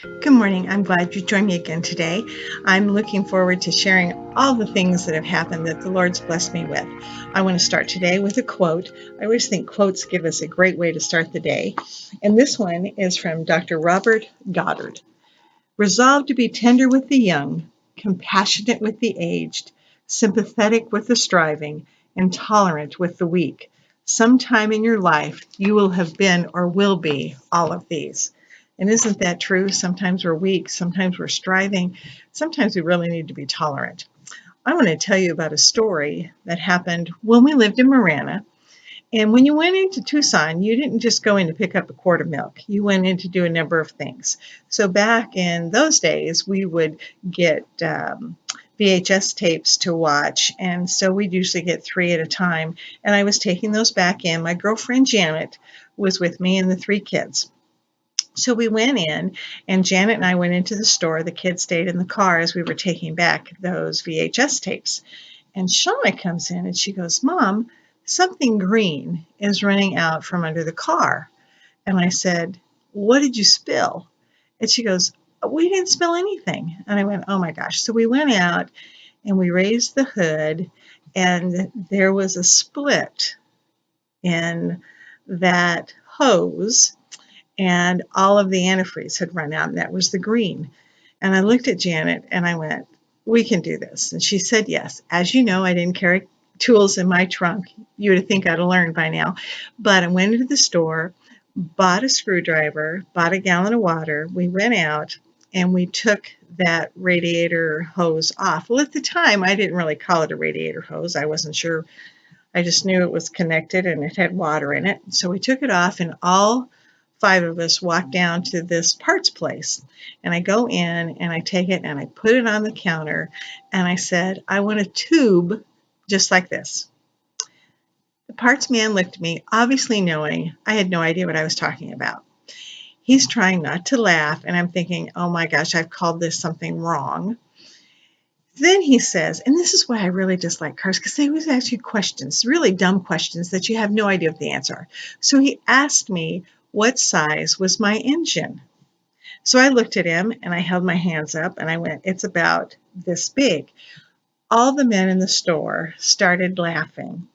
Good morning. I'm glad you joined me again today. I'm looking forward to sharing all the things that have happened that the Lord's blessed me with. I want to start today with a quote. I always think quotes give us a great way to start the day. And this one is from Dr. Robert Goddard. Resolve to be tender with the young, compassionate with the aged, sympathetic with the striving, and tolerant with the weak. Sometime in your life, you will have been or will be all of these. And isn't that true? Sometimes we're weak, sometimes we're striving, sometimes we really need to be tolerant. I want to tell you about a story that happened when we lived in Marana. And when you went into Tucson, you didn't just go in to pick up a quart of milk. You went in to do a number of things. So back in those days, we would get VHS tapes to watch. And so we'd usually get 3 at a time. And I was taking those back in. My girlfriend Janet was with me and the 3 kids. So we went in, and Janet and I went into the store. The kids stayed in the car as we were taking back those VHS tapes. And Shauna comes in and she goes, "Mom, something green is running out from under the car." And I said, "What did you spill?" And she goes, "We didn't spill anything." And I went, "Oh my gosh." So we went out and we raised the hood, and there was a split in that hose, and all of the antifreeze had run out, and that was the green. And I looked at Janet and I went, "We can do this." And she said yes. As you know, I didn't carry tools in my trunk. You would think I'd have learned by now. But I went into the store, bought a screwdriver, bought a gallon of water. We went out and we took that radiator hose off. Well, at the time, I didn't really call it a radiator hose. I wasn't sure. I just knew it was connected and it had water in it. So we took it off, and all 5 of us walked down to this parts place. And I go in and I take it and I put it on the counter, and I said, "I want a tube just like this." The parts man looked at me, obviously knowing I had no idea what I was talking about. He's trying not to laugh, and I'm thinking, oh my gosh, I've called this something wrong. Then he says, and this is why I really dislike cars, because they always ask you questions, really dumb questions that you have no idea what the answer are. So he asked me what size was my engine. So I looked at him and I held my hands up and I went, "It's about this big." All the men in the store started laughing.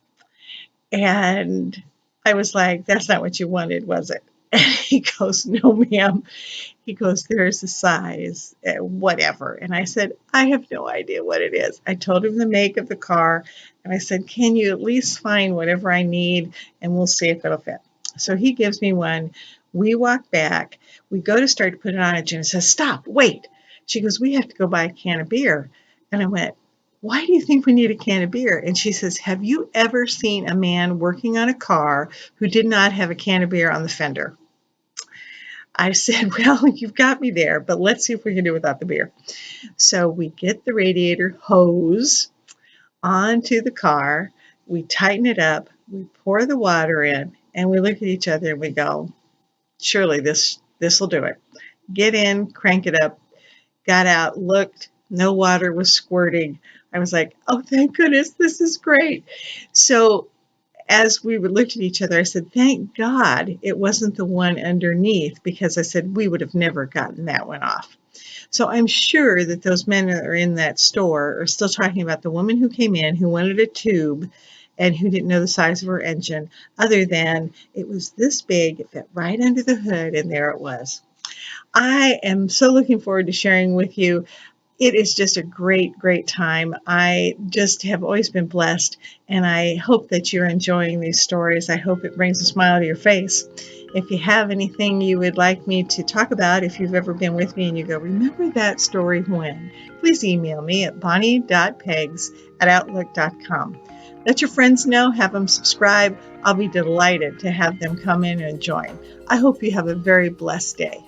And I was like, "That's not what you wanted, was it?" And he goes, "No, ma'am." He goes, "There's a size, whatever." And I said, "I have no idea what it is." I told him the make of the car, and I said, "Can you at least find whatever I need, and we'll see if it'll fit." So he gives me one. We walk back. We go to start to put it on, and Jen says, "Stop, wait." She goes, "We have to go buy a can of beer." And I went, "Why do you think we need a can of beer?" And she says, "Have you ever seen a man working on a car who did not have a can of beer on the fender?" I said, "Well, you've got me there, but let's see if we can do without the beer." So we get the radiator hose onto the car, we tighten it up, we pour the water in, and we look at each other and we go, "Surely this will do it." Get in, crank it up, got out, looked, no water was squirting. I was like, "Oh, thank goodness, this is great." So as we looked at each other, I said, "Thank God it wasn't the one underneath," because I said we would have never gotten that one off. So I'm sure that those men that are in that store are still talking about the woman who came in, who wanted a tube, and who didn't know the size of her engine, other than it was this big, it fit right under the hood, and there it was. I am so looking forward to sharing with you. It is just a great, great time. I just have always been blessed, and I hope that you're enjoying these stories. I hope it brings a smile to your face. If you have anything you would like me to talk about, if you've ever been with me and you go, "Remember that story when?" please email me at bonnie.pegs@outlook.com. Let your friends know, have them subscribe. I'll be delighted to have them come in and join. I hope you have a very blessed day.